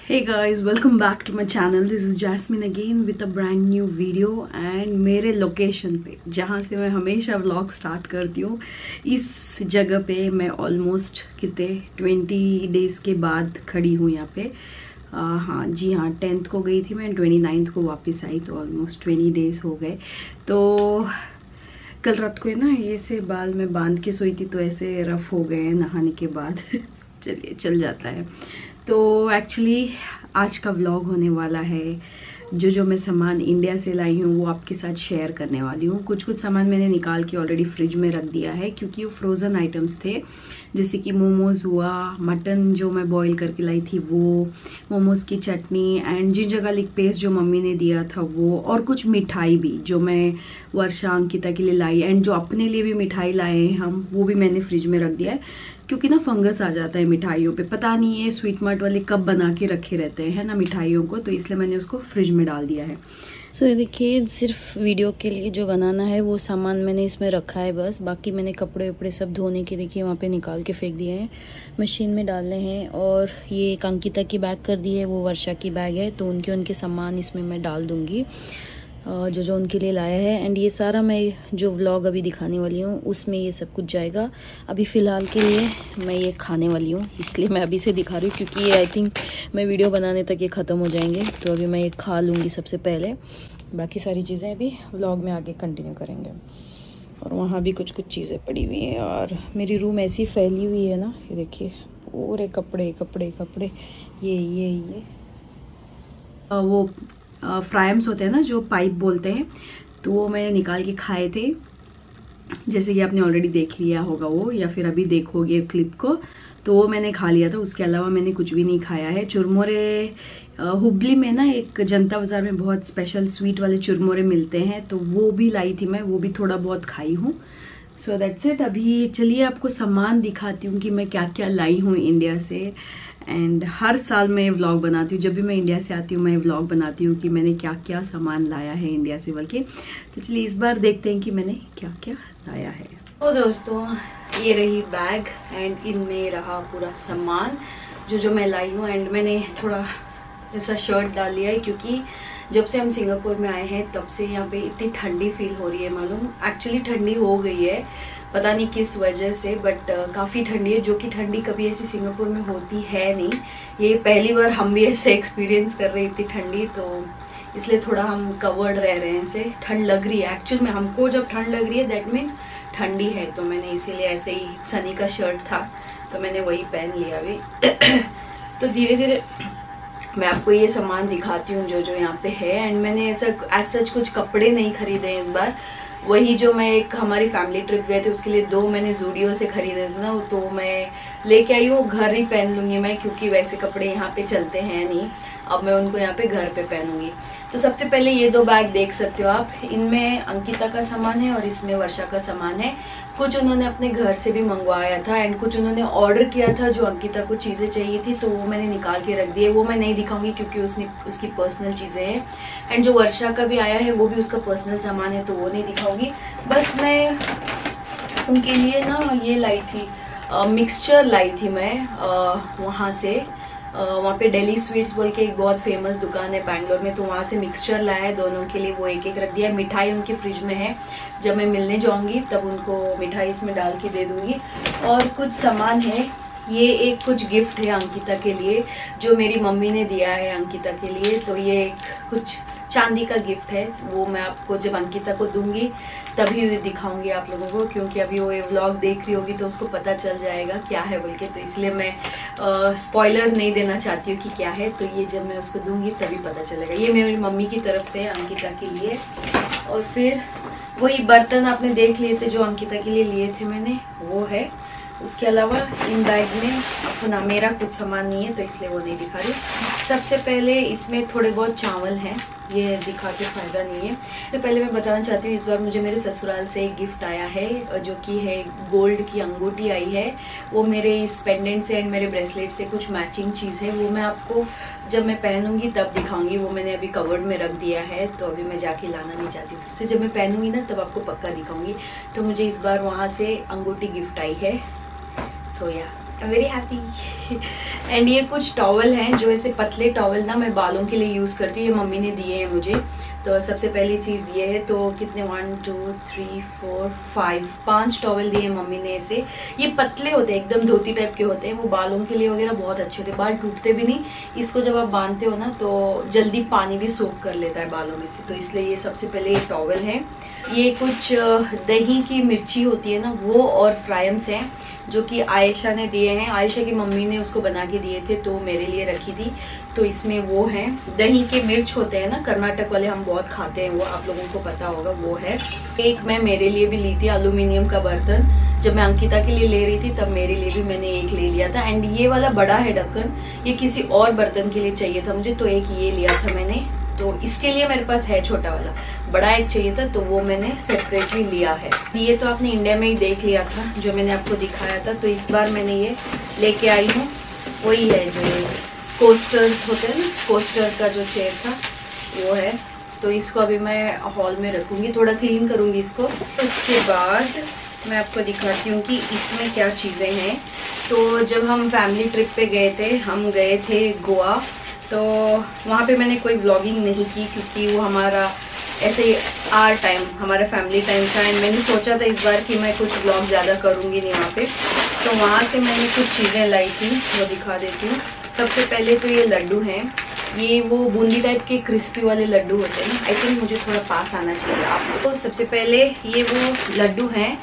Hey guys, welcome back to my channel. This is Jasmine again with a brand new video and मेरे location पे जहाँ से मैं हमेशा व्लॉग स्टार्ट करती हूँ, इस जगह पे मैं ऑलमोस्ट कितने 20 डेज़ के बाद खड़ी हूँ यहाँ पे। हाँ जी हाँ, 10th को गई थी मैं, 29th को वापस आई, तो ऑलमोस्ट 20 डेज़ हो गए। तो कल रात को ना ये से बाल में बांध के सोई थी तो ऐसे रफ हो गए नहाने के बाद। चलिए चल जाता है। तो एक्चुअली आज का व्लॉग होने वाला है, जो मैं सामान इंडिया से लाई हूँ वो आपके साथ शेयर करने वाली हूँ। कुछ सामान मैंने निकाल के ऑलरेडी फ्रिज में रख दिया है क्योंकि वो फ्रोज़न आइटम्स थे, जैसे कि मोमोज़ हुआ, मटन जो मैं बॉईल करके लाई थी वो, मोमोज़ की चटनी एंड जिंजर गार्लिक पेस्ट जो मम्मी ने दिया था वो, और कुछ मिठाई भी जो मैं वर्षा अंकिता के लिए लाई एंड जो अपने लिए भी मिठाई लाए हैं हम, वो भी मैंने फ्रिज में रख दिया है क्योंकि ना फंगस आ जाता है मिठाइयों पे। पता नहीं ये स्वीट मार्ट वाले कब बना के रखे रहते हैं ना मिठाइयों को, तो इसलिए मैंने उसको फ्रिज में डाल दिया है। तो देखिए, सिर्फ वीडियो के लिए जो बनाना है वो सामान मैंने इसमें रखा है बस। बाकी मैंने कपड़े वपड़े सब धोने के देखिए वहाँ पे निकाल के फेंक दिए हैं, मशीन में डालने हैं। और ये एक अंकिता की बैग कर दी है, वो वर्षा की बैग है, तो उनके सामान इसमें मैं डाल दूँगी जो उनके लिए लाया है। एंड ये सारा मैं जो व्लॉग अभी दिखाने वाली हूँ उसमें ये सब कुछ जाएगा। अभी फ़िलहाल के लिए मैं ये खाने वाली हूँ, इसलिए मैं अभी से दिखा रही हूँ क्योंकि ये आई थिंक मैं वीडियो बनाने तक ये ख़त्म हो जाएंगे। तो अभी मैं ये खा लूँगी सबसे पहले, बाकी सारी चीज़ें अभी व्लॉग में आगे कंटिन्यू करेंगे। और वहाँ भी कुछ चीज़ें पड़ी हुई हैं और मेरी रूम ऐसी फैली हुई है ना, ये देखिए पूरे कपड़े कपड़े कपड़े। ये वो फ्राइम्स होते हैं ना जो पाइप बोलते हैं, तो वो मैंने निकाल के खाए थे, जैसे कि आपने ऑलरेडी देख लिया होगा वो, या फिर अभी देखोगे क्लिप को, तो वो मैंने खा लिया था। उसके अलावा मैंने कुछ भी नहीं खाया है। चुरमुरे हुबली में ना एक जनता बाज़ार में बहुत स्पेशल स्वीट वाले चुरमुरे मिलते हैं, तो वो भी लाई थी मैं, वो भी थोड़ा बहुत खाई हूँ। So that's it. अभी चलिए आपको सामान दिखाती हूँ कि मैं क्या क्या लाई हूँ इंडिया से। एंड हर साल मैं व्लॉग बनाती हूँ, जब भी मैं इंडिया से आती हूँ मैं व्लॉग बनाती हूँ कि मैंने क्या क्या सामान लाया है इंडिया से बल्कि। तो चलिए इस बार देखते हैं कि मैंने क्या क्या लाया है। तो दोस्तों ये रही बैग एंड इनमें रहा पूरा सामान जो मैं लाई हूँ। एंड मैंने थोड़ा ऐसा शर्ट डाल लिया है क्योंकि जब से हम सिंगापुर में आए हैं तब से यहाँ पे इतनी ठंडी फील हो रही है। मालूम एक्चुअली ठंडी हो गई है, पता नहीं किस वजह से, बट काफ़ी ठंडी है, जो कि ठंडी कभी ऐसी सिंगापुर में होती है नहीं। ये पहली बार हम भी ऐसे एक्सपीरियंस कर रहे हैं इतनी ठंडी, तो इसलिए थोड़ा हम कवर्ड रह रहे हैं। ऐसे ठंड लग रही है एक्चुअल में हमको, जब ठंड लग रही है दैट मीन्स ठंडी है। तो मैंने इसीलिए ऐसे ही सनी का शर्ट था तो मैंने वही पहन लिया अभी। तो धीरे धीरे मैं आपको ये सामान दिखाती हूँ जो यहाँ पे है। एंड मैंने ऐसा एज सच कुछ कपड़े नहीं खरीदे हैं इस बार, वही जो मैं एक हमारी फैमिली ट्रिप गए थे उसके लिए 2 मैंने ज़ूडियो से खरीदे थे ना, तो मैं लेके आई हूँ। घर ही पहन लूँगी मैं क्योंकि वैसे कपड़े यहाँ पे चलते हैं नहीं, अब मैं उनको यहाँ पे घर पे पहनूंगी। तो सबसे पहले ये 2 बैग देख सकते हो आप, इनमें अंकिता का सामान है और इसमें वर्षा का सामान है। कुछ उन्होंने अपने घर से भी मंगवाया था एंड कुछ उन्होंने ऑर्डर किया था जो अंकिता को चीज़ें चाहिए थी, तो वो मैंने निकाल के रख दिए। वो मैं नहीं दिखाऊंगी क्योंकि उसकी पर्सनल चीज़ें हैं। एंड जो वर्षा का भी आया है वो भी उसका पर्सनल सामान है, तो वो नहीं दिखाऊंगी। बस मैं उनके लिए ना ये लाई थी, मिक्सचर लाई थी मैं वहाँ से। वहाँ पे दिल्ली स्वीट्स बोल के एक बहुत फेमस दुकान है बैंगलोर में, तो वहाँ से मिक्सचर लाया है दोनों के लिए, वो एक एक रख दिया। मिठाई उनके फ्रिज में है, जब मैं मिलने जाऊंगी तब उनको मिठाई इसमें डाल के दे दूंगी। और कुछ सामान है, ये एक कुछ गिफ्ट है अंकिता के लिए जो मेरी मम्मी ने दिया है अंकिता के लिए, तो ये एक कुछ चांदी का गिफ्ट है। वो मैं आपको जब अंकिता को दूंगी तभी दिखाऊंगी आप लोगों को, क्योंकि अभी वो ये व्लॉग देख रही होगी तो उसको पता चल जाएगा क्या है बोल के, तो इसलिए मैं स्पॉइलर नहीं देना चाहती हूँ कि क्या है। तो ये जब मैं उसको दूंगी तभी पता चलेगा। ये मेरी मम्मी की तरफ से अंकिता के लिए। और फिर वही बर्तन आपने देख लिए थे जो अंकिता के लिए लिए थे मैंने, वो है। उसके अलावा इन बैग में अपना मेरा कुछ सामान नहीं है तो इसलिए वो नहीं दिखा रही। सबसे पहले इसमें थोड़े बहुत चावल हैं, ये दिखा के फ़ायदा नहीं है। तो पहले मैं बताना चाहती हूँ इस बार मुझे मेरे ससुराल से एक गिफ्ट आया है जो कि है गोल्ड की अंगूठी आई है। वो मेरे इस पेंडेंट से एंड मेरे ब्रेसलेट से कुछ मैचिंग चीज़ है, वो मैं आपको जब मैं पहनूंगी तब दिखाऊंगी। वो मैंने अभी कवर्ड में रख दिया है, तो अभी मैं जाके लाना नहीं चाहती हूँ, फिर से जब मैं पहनूंगी ना तब आपको पक्का दिखाऊंगी। तो मुझे इस बार वहाँ से अंगूठी गिफ्ट आई है। सो या वेरी हैप्पी। एंड ये कुछ टॉवल हैं जो ऐसे पतले टॉवल ना मैं बालों के लिए यूज़ करती हूँ, ये मम्मी ने दिए हैं मुझे। तो सबसे पहली चीज़ ये है, तो कितने 1 2 3 4 5 टॉवल दिए मम्मी ने ऐसे। ये पतले होते हैं, एकदम धोती टाइप के होते हैं, वो बालों के लिए वगैरह बहुत अच्छे होते हैं, बाल टूटते भी नहीं। इसको जब आप बांधते हो ना तो जल्दी पानी भी सोख कर लेता है बालों में से, तो इसलिए ये सबसे पहले ये टॉवल है। ये कुछ दही की मिर्ची होती है ना वो, और फ्राइम्स हैं जो कि आयशा ने दिए हैं। आयशा की मम्मी ने उसको बना के दिए थे तो मेरे लिए रखी थी। तो इसमें वो है, दही के मिर्च होते हैं ना, कर्नाटक वाले हम बहुत खाते हैं, वो आप लोगों को पता होगा, वो है। एक मैं मेरे लिए भी ली थी एल्यूमिनियम का बर्तन, जब मैं अंकिता के लिए ले रही थी तब मेरे लिए भी मैंने एक ले लिया था। एंड ये वाला बड़ा है ढक्कन, ये किसी और बर्तन के लिए चाहिए था मुझे, तो एक ये लिया था मैंने। तो इसके लिए मेरे पास है छोटा वाला, बड़ा एक चाहिए था तो वो मैंने सेपरेटली लिया है। ये तो आपने इंडिया में ही देख लिया था जो मैंने आपको दिखाया था, तो इस बार मैंने ये लेके आई हूँ। वही है जो ये कोस्टर्स होते हैं ना, कोस्टर का जो चेयर था वो है। तो इसको अभी मैं हॉल में रखूंगी, थोड़ा क्लीन करूंगी इसको। उसके बाद मैं आपको दिखाती हूँ कि इसमें क्या चीज़ें हैं। तो जब हम फैमिली ट्रिप पे गए थे, हम गए थे गोवा, तो वहाँ पे मैंने कोई व्लॉगिंग नहीं की क्योंकि वो हमारा ऐसे आर टाइम, हमारा फैमिली टाइम था। एंड मैंने सोचा था इस बार कि मैं कुछ व्लॉग ज़्यादा करूँगी नहीं वहाँ पे। तो वहाँ से मैंने कुछ चीज़ें लाई थी, वो दिखा देती हूँ। सबसे पहले तो ये लड्डू हैं, ये वो बूंदी टाइप के क्रिस्पी वाले लड्डू होते हैं। आई थिंक मुझे थोड़ा पास आना चाहिए आपको। तो सबसे पहले ये वो लड्डू हैं,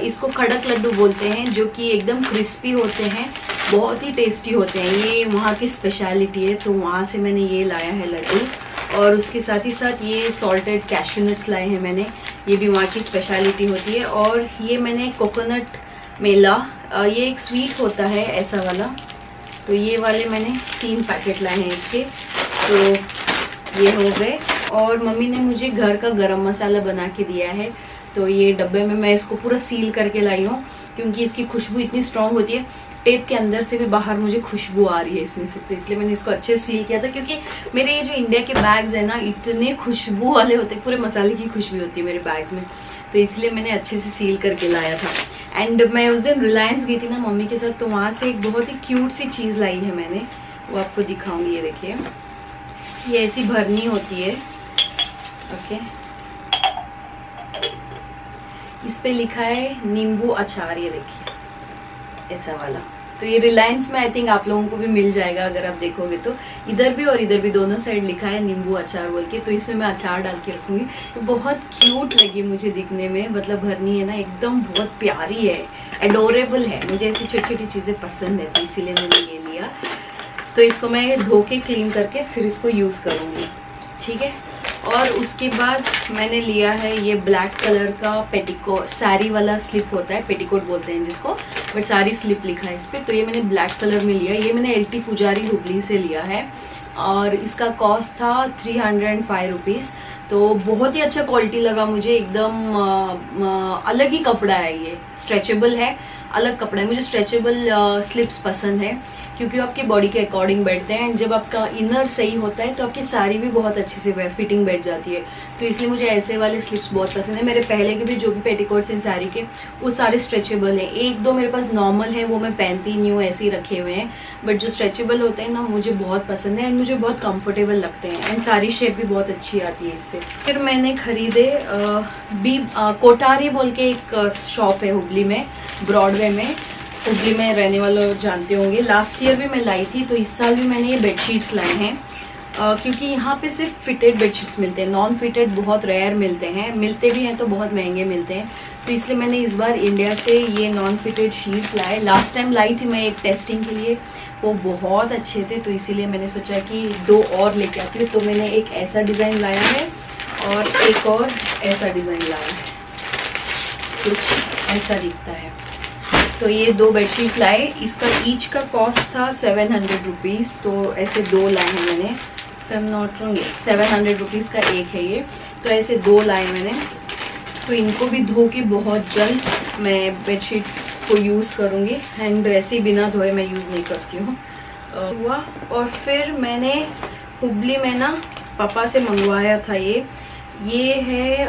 इसको खड़क लड्डू बोलते हैं, जो कि एकदम क्रिस्पी होते हैं, बहुत ही टेस्टी होते हैं। ये वहाँ की स्पेशलिटी है, तो वहाँ से मैंने ये लाया है लड्डू। और उसके साथ ही साथ ये सॉल्टेड कैश्यू नट्स लाए हैं मैंने, ये भी वहाँ की स्पेशलिटी होती है। और ये मैंने कोकोनट मेला, ये एक स्वीट होता है ऐसा वाला, तो ये वाले मैंने 3 पैकेट लाए हैं इसके। तो ये हो गए। और मम्मी ने मुझे घर का गरम मसाला बना के दिया है, तो ये डब्बे में मैं इसको पूरा सील करके लाई हूँ क्योंकि इसकी खुशबू इतनी स्ट्रांग होती है, टेप के अंदर से भी बाहर मुझे खुशबू आ रही है इसमें से, तो इसलिए मैंने इसको अच्छे से सील किया था। क्योंकि मेरे ये जो इंडिया के बैग्स है ना, इतने खुशबू वाले होते हैं, पूरे मसाले की खुशबू होती है मेरे बैग्स में, तो इसलिए मैंने अच्छे से सील करके लाया था। एंड मैं उस दिन रिलायंस गई थी ना मम्मी के साथ, तो वहाँ से एक बहुत ही क्यूट सी चीज़ लाई है मैंने, वो आपको दिखाऊंगी। ये देखिए, ये ऐसी भरनी होती है, ओके, इस पे लिखा है नींबू अचार, ये देखिए ऐसा वाला। तो ये रिलायंस में आई थिंक आप लोगों को भी मिल जाएगा, अगर आप देखोगे तो इधर भी और इधर भी दोनों साइड लिखा है नींबू अचार बोल के। तो इसमें मैं अचार डाल के रखूंगी। तो बहुत क्यूट लगी मुझे दिखने में, मतलब भरनी है ना एकदम बहुत प्यारी है, एडोरेबल है। मुझे ऐसी छोटी छोटी चीजें पसंद है, तो इसीलिए मैंने ये लिया। तो इसको मैं धो के क्लीन करके फिर इसको यूज करूंगी, ठीक है। और उसके बाद मैंने लिया है ये ब्लैक कलर का पेटीकोट, साड़ी वाला स्लिप होता है, पेटीकोट बोलते हैं जिसको, बट साड़ी स्लिप लिखा है इस पे। तो ये मैंने ब्लैक कलर में लिया, ये मैंने LT पुजारी हुबली से लिया है और इसका कॉस्ट था 305 रुपीज़। तो बहुत ही अच्छा क्वालिटी लगा मुझे, एकदम अलग ही कपड़ा है, ये स्ट्रेचेबल है, अलग कपड़ा है। मुझे स्ट्रेचेबल स्लिप्स पसंद है क्योंकि आपकी बॉडी के अकॉर्डिंग बैठते हैं। जब आपका इनर सही होता है तो आपकी साड़ी भी बहुत अच्छे से फिटिंग बैठ जाती है, तो इसलिए मुझे ऐसे वाले स्लिप्स बहुत पसंद है। मेरे पहले के भी जो भी पेटीकोट्स हैं साड़ी के, वो सारे स्ट्रेचेबल हैं। 1-2 मेरे पास नॉर्मल है, वो मैं पहनती नहीं हूँ, ऐसे ही रखे हुए हैं, बट जो स्ट्रेचेबल होते हैं ना मुझे बहुत पसंद है एंड मुझे बहुत कंफर्टेबल लगते हैं एंड सारी शेप भी बहुत अच्छी आती है इससे। फिर मैंने खरीदे कोटारी बोल के एक शॉप है हुबली में, ब्रॉडवे में, हुबली में रहने वाले जानते होंगे। लास्ट ईयर भी मैं लाई थी, तो इस साल भी मैंने ये बेडशीट्स लाए हैं क्योंकि यहाँ पे सिर्फ फिटेड बेडशीट्स मिलते हैं, नॉन फिटेड बहुत रेयर मिलते हैं, मिलते भी हैं तो बहुत महंगे मिलते हैं। तो इसलिए मैंने इस बार इंडिया से ये नॉन फिटेड शीट्स लाए। लास्ट टाइम लाई थी मैं एक टेस्टिंग के लिए, वो बहुत अच्छे थे, तो इसीलिए मैंने सोचा कि 2 और लेके आती हूँ। तो मैंने एक ऐसा डिज़ाइन लाया है और एक और ऐसा डिज़ाइन लाया है, कुछ ऐसा दिखता है। तो ये 2 बेडशीट्स लाए, इसका ईच का कॉस्ट था 700 रुपीज़। तो ऐसे 2 लाए हैं मैंने, I am not wrong, 700 rupees का एक है ये। तो ऐसे 2 लाए मैंने, तो इनको भी धो के बहुत जल्द मैं बेडशीट्स को यूज़ करूँगी एंड ऐसे बिना धोए मैं यूज़ नहीं करती हूँ हुआ। और फिर मैंने हुबली में ना पापा से मंगवाया था ये है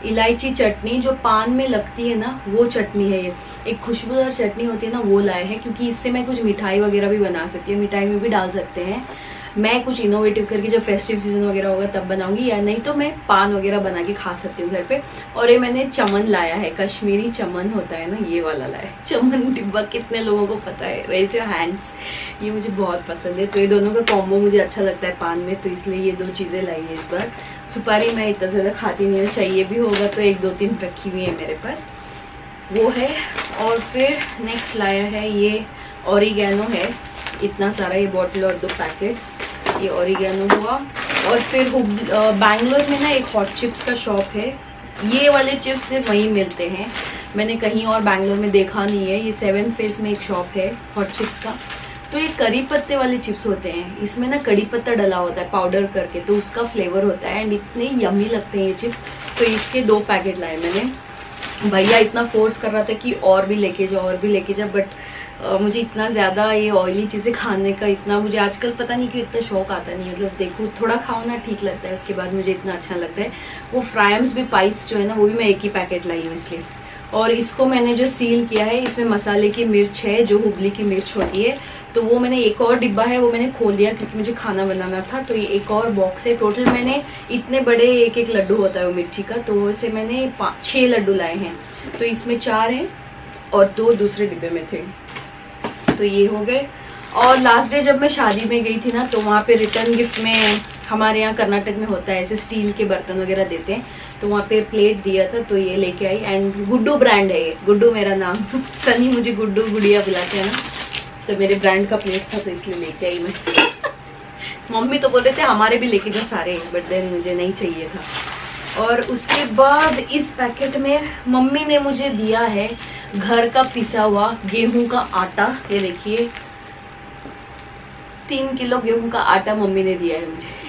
इलायची चटनी जो पान में लगती है ना, वो चटनी है ये। एक खुशबूदार चटनी होती है ना, वो लाए हैं, क्योंकि इससे मैं कुछ मिठाई वगैरह भी बना सकती हूँ, मिठाई में भी डाल सकते हैं। मैं कुछ इनोवेटिव करके जब फेस्टिव सीजन वगैरह होगा तब बनाऊंगी, या नहीं तो मैं पान वगैरह बना के खा सकती हूँ घर पे। और ये मैंने चमन लाया है, कश्मीरी चमन होता है ना, ये वाला लाया है। चमन डिब्बा कितने लोगों को पता है, रेज योर हैंड्स। ये मुझे बहुत पसंद है, तो ये दोनों का कॉम्बो मुझे अच्छा लगता है पान में, तो इसलिए ये 2 चीज़ें लाई है इस बार। सुपारी मैं इतना ज़्यादा खाती नहीं हूँ, चाहिए भी होगा तो 1-2-3 रखी हुई है मेरे पास, वो है। और फिर नेक्स्ट लाया है ये ऑरिगेनो है, इतना सारा, ये बॉटल और 2 पैकेट्स, ये ऑरिगेनो हुआ। और फिर बैंगलोर में ना एक हॉट चिप्स का शॉप है, ये वाले चिप्स सिर्फ वहीं मिलते हैं, मैंने कहीं और बैंगलोर में देखा नहीं है। ये 7th फेस में एक शॉप है हॉट चिप्स का। तो ये करी पत्ते वाले चिप्स होते हैं, इसमें ना कड़ी पत्ता डला होता है पाउडर करके, तो उसका फ्लेवर होता है एंड इतने यमी लगते हैं ये चिप्स। तो इसके 2 पैकेट लाए मैंने। भैया इतना फोर्स कर रहा था कि और भी लेके जाओ और भी लेके जाओ, बट मुझे इतना ज़्यादा ये ऑयली चीज़ें खाने का इतना, मुझे आजकल पता नहीं क्यों इतना शौक आता नहीं है। मतलब देखो थोड़ा खाओ ना ठीक लगता है, उसके बाद मुझे इतना अच्छा लगता है। वो फ्राइम्स भी पाइप्स जो है ना, वो भी मैं एक ही पैकेट लाई हूँ इसलिए। और इसको मैंने जो सील किया है, इसमें मसाले की मिर्च है, जो हुबली की मिर्च होती है, तो वो मैंने एक और डिब्बा है वो मैंने खोल दिया क्योंकि मुझे खाना बनाना था। तो ये एक और बॉक्स है, टोटल मैंने इतने बड़े 1-1 लड्डू होता है वो मिर्ची का, तो वैसे मैंने 6 लड्डू लाए हैं। तो इसमें 4 हैं और 2 दूसरे डिब्बे में थे, तो ये हो गए। और लास्ट डे जब मैं शादी में गई थी ना, तो वहाँ पे रिटर्न गिफ्ट में, हमारे यहाँ कर्नाटक में होता है ऐसे स्टील के बर्तन वगैरह देते हैं, तो वहाँ पे प्लेट दिया था, तो ये लेके आई। एंड गुड्डू ब्रांड है ये, गुड्डू मेरा नाम सनी मुझे गुड्डू गुड़िया बुलाते हैं ना, तो मेरे ब्रांड का प्लेट था, तो इसलिए लेके आई मैं मम्मी तो बोल रहे थे हमारे भी लेके जा सारे, बट देन मुझे नहीं चाहिए था। और उसके बाद इस पैकेट में मम्मी ने मुझे दिया है घर का पिसा हुआ गेहूं का आटा। ये देखिए 3 किलो गेहूं का आटा मम्मी ने दिया है मुझे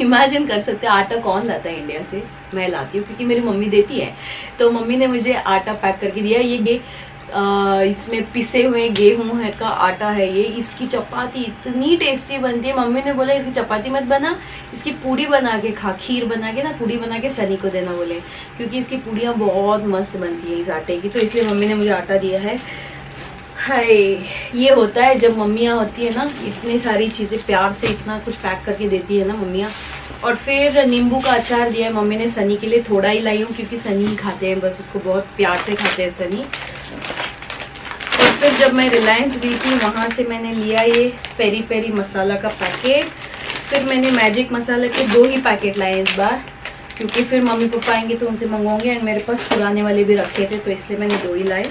इमेजिन कर सकते हैं आटा कौन लाता है इंडिया से, मैं लाती हूँ क्योंकि मेरी मम्मी देती है। तो मम्मी ने मुझे आटा पैक करके दिया। ये इसमें पिसे हुए गेहूं है का आटा है ये। इसकी चपाती इतनी टेस्टी बनती है। मम्मी ने बोला इसकी चपाती मत बना, इसकी पूड़ी बना के खा, खीर बना के ना पूड़ी बना के सनी को देना बोले, क्योंकि इसकी पूड़ियाँ बहुत मस्त बनती है इस आटे की। तो इसलिए मम्मी ने मुझे आटा दिया है। हाय, ये होता है जब मम्मियाँ होती है ना, इतनी सारी चीजें प्यार से इतना कुछ पैक करके देती है ना मम्मियाँ। और फिर नींबू का अचार दिया है मम्मी ने सनी के लिए, थोड़ा ही लाई हूँ क्योंकि सनी ही खाते हैं, बस उसको बहुत प्यार से खाते हैं सनी। और फिर जब मैं रिलायंस गई थी वहां से मैंने लिया ये पेरी पेरी मसाला का पैकेट। फिर मैंने मैजिक मसाला के 2 ही पैकेट लाए इस बार, क्योंकि फिर मम्मी पापा आएंगे तो उनसे मंगवाऊंगे, एंड मेरे पास पुराने वाले भी रखे थे, तो इसलिए मैंने 2 ही लाए।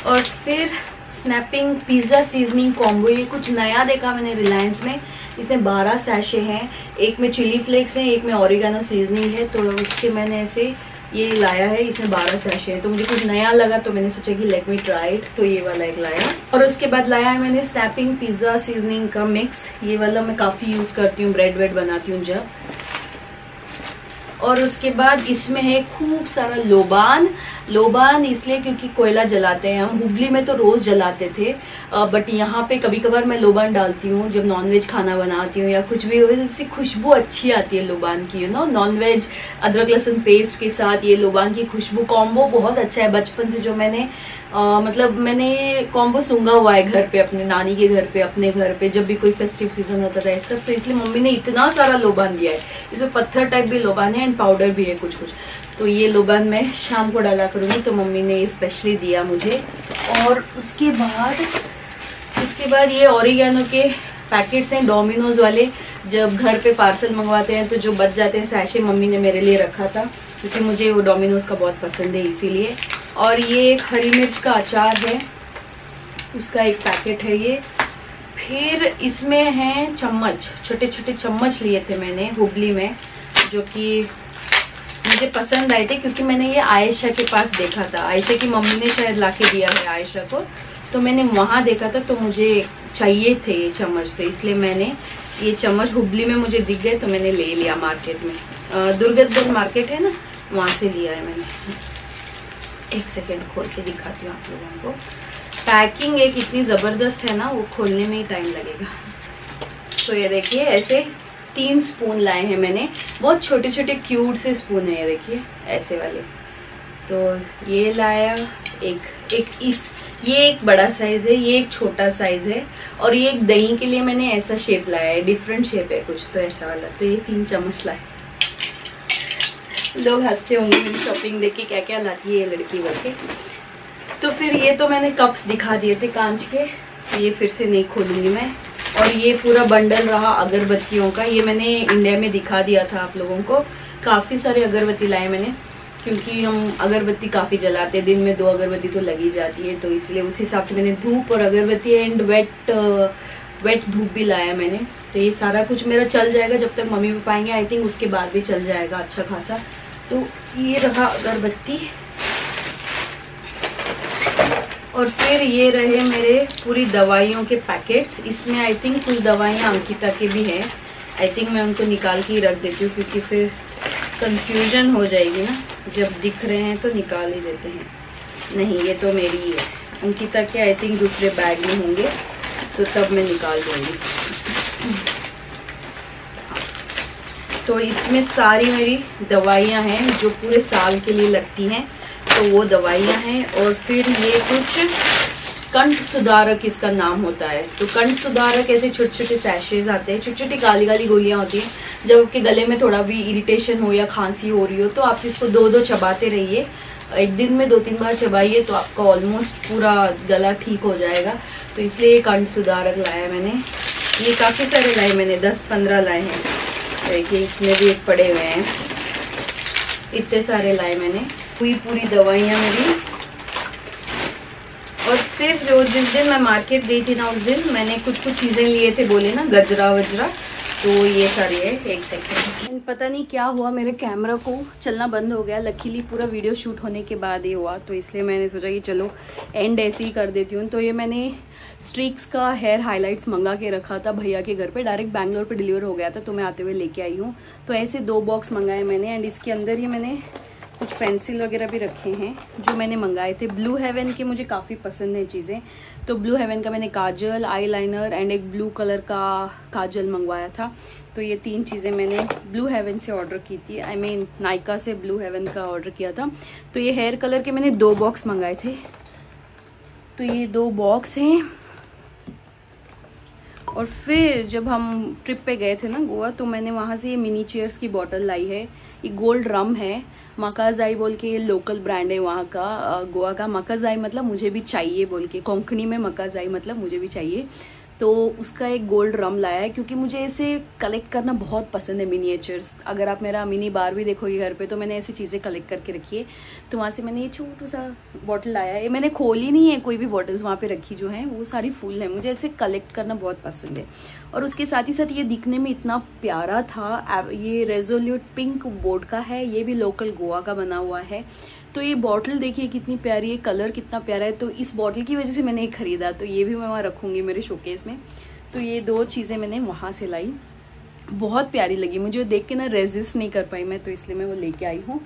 और फिर स्नैपिंग पिज्जा सीजनिंग कॉम्बो, ये कुछ नया देखा मैंने रिलायंस में। इसमें 12 सैशे हैं, एक में चिली फ्लेक्स है, एक में ऑरिगेनो सीजनिंग है, तो उसके मैंने ऐसे ये लाया है। इसमें 12 सैशे हैं, तो मुझे कुछ नया लगा तो मैंने सोचा कि लेट मी ट्राई इट, तो ये वाला एक लाया। और उसके बाद लाया है मैंने स्नैपिंग पिज्जा सीजनिंग का मिक्स, ये वाला मैं काफी यूज करती हूँ, ब्रेड वेड बनाती हूँ जब। और उसके बाद इसमें है खूब सारा लोबान। लोबान इसलिए क्योंकि कोयला जलाते हैं हम, हुबली में तो रोज जलाते थे, बट यहाँ पे कभी कभार मैं लोबान डालती हूँ जब नॉनवेज खाना बनाती हूँ या कुछ भी हो, इससे खुशबू अच्छी आती है लोबान की, यू नो। नॉनवेज अदरक लहसुन पेस्ट के साथ ये लोबान की खुशबू कॉम्बो बहुत अच्छा है। बचपन से जो मैंने मतलब मैंने ये कॉम्बो सूंघा हुआ है घर पे, अपने नानी के घर पे, अपने घर पे, जब भी कोई फेस्टिव सीजन होता था इस सब, तो इसलिए मम्मी ने इतना सारा लोबान दिया है। इसमें पत्थर टाइप भी लोबान है एंड पाउडर भी है कुछ कुछ, तो ये लोबान मैं शाम को डाला करूंगी, तो मम्मी ने स्पेशली दिया मुझे। और उसके बाद ये ऑरिगेनो के पैकेट्स हैं डोमिनोज वाले, जब घर पे पार्सल मंगवाते हैं तो जो बच जाते हैं सैशे, मम्मी ने मेरे लिए रखा था क्योंकि मुझे वो डोमिनोज का बहुत पसंद है इसीलिए। और ये एक हरी मिर्च का अचार है, उसका एक पैकेट है ये। फिर इसमें है चम्मच, छोटे छोटे चम्मच लिए थे मैंने हुबली में, जो कि मुझे पसंद आए थे क्योंकि मैंने ये आयशा के पास देखा था। आयशा की मम्मी ने शायद लाके दिया है आयशा को, तो मैंने वहां देखा था, तो मुझे चाहिए थे ये चम्मच, तो इसलिए मैंने ये चम्मच हुबली में मुझे दिख गए तो मैंने ले लिया मार्केट में। दुर्गतगंज मार्केट है ना, वहां से लिया है मैंने। एक सेकेंड खोल के दिखाती हूँ आप लोगों को। पैकिंग एक इतनी जबरदस्त है ना, वो खोलने में ही टाइम लगेगा। तो ये देखिए ऐसे 3 स्पून लाए हैं मैंने। बहुत छोटे छोटे क्यूट से स्पून है, ये देखिए ऐसे वाले। तो ये लाया ये एक बड़ा साइज है, ये एक छोटा साइज है, और ये एक दही के लिए मैंने ऐसा शेप लाया है, डिफरेंट शेप है कुछ, तो ऐसा वाला। तो ये 3 चम्मच लाए। लोग हंसते होंगे मेरी शॉपिंग देख के, क्या क्या लाती है ये लड़की बोल के। तो फिर ये तो मैंने कप्स दिखा दिए थे कांच के, ये फिर से नहीं खोलूंगी मैं। और ये पूरा बंडल रहा अगरबत्तियों का, ये मैंने इंडिया में दिखा दिया था आप लोगों को। काफी सारे अगरबत्ती लाए मैंने, क्योंकि हम अगरबत्ती काफी जलाते हैं, दिन में 2 अगरबत्ती तो लगी जाती है, तो इसलिए उस हिसाब से मैंने धूप और अगरबत्ती एंड वेट धूप भी लाया मैंने। तो ये सारा कुछ मेरा चल जाएगा जब तक मम्मी पापा आएंगे, आई थिंक उसके बाद भी चल जाएगा अच्छा खासा। तो ये रहा अगरबत्ती, और फिर ये रहे मेरे पूरी दवाइयों के पैकेट्स। इसमें आई थिंक कुछ दवाइयाँ अंकिता के भी है, आई थिंक मैं उनको निकाल के ही रख देती हूँ, क्योंकि फिर कंफ्यूजन हो जाएगी ना, जब दिख रहे हैं तो निकाल ही देते हैं। नहीं, ये तो मेरी ही है, अंकिता के आई थिंक दूसरे बैग में होंगे, तो तब मैं निकाल दूंगी। तो इसमें सारी मेरी दवाइयाँ हैं जो पूरे साल के लिए लगती हैं, तो वो दवाइयाँ हैं। और फिर ये कुछ कंठ सुधारक इसका नाम होता है। तो कंठ सुधारक ऐसे छोटे छोटे सैशेज आते हैं, छोटी छोटी काली काली गोलियां होती हैं। जब आपके गले में थोड़ा भी इरिटेशन हो या खांसी हो रही हो, तो आप इसको 2-2 चबाते रहिए, एक दिन में 2-3 बार चबाइए, तो आपका ऑलमोस्ट पूरा गला ठीक हो जाएगा। तो इसलिए ये कंठ सुधारक लाया मैंने। ये काफी सारे लाए मैंने, 10-15 लाए हैं। देखिए इसमें भी एक पड़े हुए हैं, इतने सारे लाए मैंने, पूरी दवाइयाँ मेरी। और फिर जो जिस दिन मैं मार्केट गई थी ना, उस दिन मैंने कुछ चीजें लिए थे, बोले ना गजरा वजरा, तो ये सारी है। एक सेकेंड, पता नहीं क्या हुआ, मेरे कैमरा को चलना बंद हो गया। लकीली पूरा वीडियो शूट होने के बाद ये हुआ, तो इसलिए मैंने सोचा कि चलो एंड ऐसे ही कर देती हूँ। तो ये मैंने स्ट्रीक्स का हेयर हाइलाइट्स मंगा के रखा था भैया के घर पे, डायरेक्ट बैंगलोर पे डिलीवर हो गया था, तो मैं आते हुए लेके आई हूँ। तो ऐसे 2 बॉक्स मंगाए मैंने, एंड इसके अंदर ही मैंने कुछ पेंसिल वगैरह भी रखे हैं जो मैंने मंगाए थे। ब्लू हेवन के मुझे काफ़ी पसंद है चीज़ें, तो ब्लू हेवन का मैंने काजल, आईलाइनर एंड एक ब्लू कलर का काजल मंगवाया था। तो ये 3 चीज़ें मैंने ब्लू हेवन से ऑर्डर की थी, आई मीन नायका से ब्लू हेवन का ऑर्डर किया था। तो ये हेयर कलर के मैंने 2 बॉक्स मंगाए थे। तो ये 2 बॉक्स हैं। और फिर जब हम ट्रिप पे गए थे ना गोवा, तो मैंने वहाँ से ये मिनी चेयर्स की बॉटल लाई है। ये गोल्ड रम है, मकाजाई बोल के ये लोकल ब्रांड है वहाँ का, गोवा का। मकाजाई मतलब मुझे भी चाहिए बोल के, कोंकणी में मकाजाई मतलब मुझे भी चाहिए। तो उसका एक गोल्ड रम लाया है, क्योंकि मुझे ऐसे कलेक्ट करना बहुत पसंद है, मिनिएचर्स। अगर आप मेरा मिनी बार भी देखोगे घर पे, तो मैंने ऐसी चीज़ें कलेक्ट करके रखी है। तो वहाँ से मैंने ये छोटा सा बॉटल लाया है। मैंने खोली नहीं है कोई भी बॉटल्स, वहाँ पे रखी जो हैं वो सारी फुल है। मुझे ऐसे कलेक्ट करना बहुत पसंद है। और उसके साथ ही साथ ये दिखने में इतना प्यारा था। ये रेजोल्यूट पिंक बोर्ड का है, ये भी लोकल गोवा का बना हुआ है। तो ये बॉटल देखिए कितनी प्यारी है, कलर कितना प्यारा है। तो इस बॉटल की वजह से मैंने ये खरीदा, तो ये भी मैं वहाँ रखूँगी मेरे शोकेस में। तो ये 2 चीज़ें मैंने वहाँ से लाई, बहुत प्यारी लगी मुझे, देख के ना रेजिस्ट नहीं कर पाई मैं, तो इसलिए मैं वो लेके आई हूँ।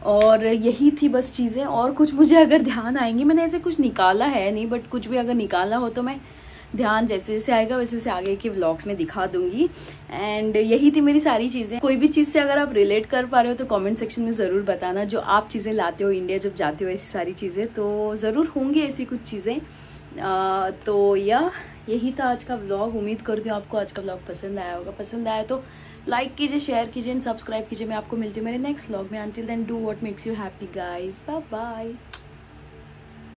और यही थी बस चीज़ें, और कुछ मुझे अगर ध्यान आएंगी, मैंने ऐसे कुछ निकाला है नहीं, बट कुछ भी अगर निकाला हो तो मैं ध्यान जैसे जैसे आएगा वैसे वैसे आगे के व्लॉग्स में दिखा दूंगी। एंड यही थी मेरी सारी चीज़ें। कोई भी चीज़ से अगर आप रिलेट कर पा रहे हो तो कमेंट सेक्शन में ज़रूर बताना, जो आप चीज़ें लाते हो इंडिया जब जाते हो, ऐसी सारी चीज़ें तो ज़रूर होंगी ऐसी कुछ चीज़ें। तो यही था आज का व्लॉग। उम्मीद करती हूँ आपको आज का व्लॉग पसंद आया होगा। पसंद आया तो लाइक कीजिए, शेयर कीजिए एंड सब्सक्राइब कीजिए। मैं आपको मिलती हूँ मेरे नेक्स्ट व्लॉग में। Until then do what makes you happy guys. Bye bye.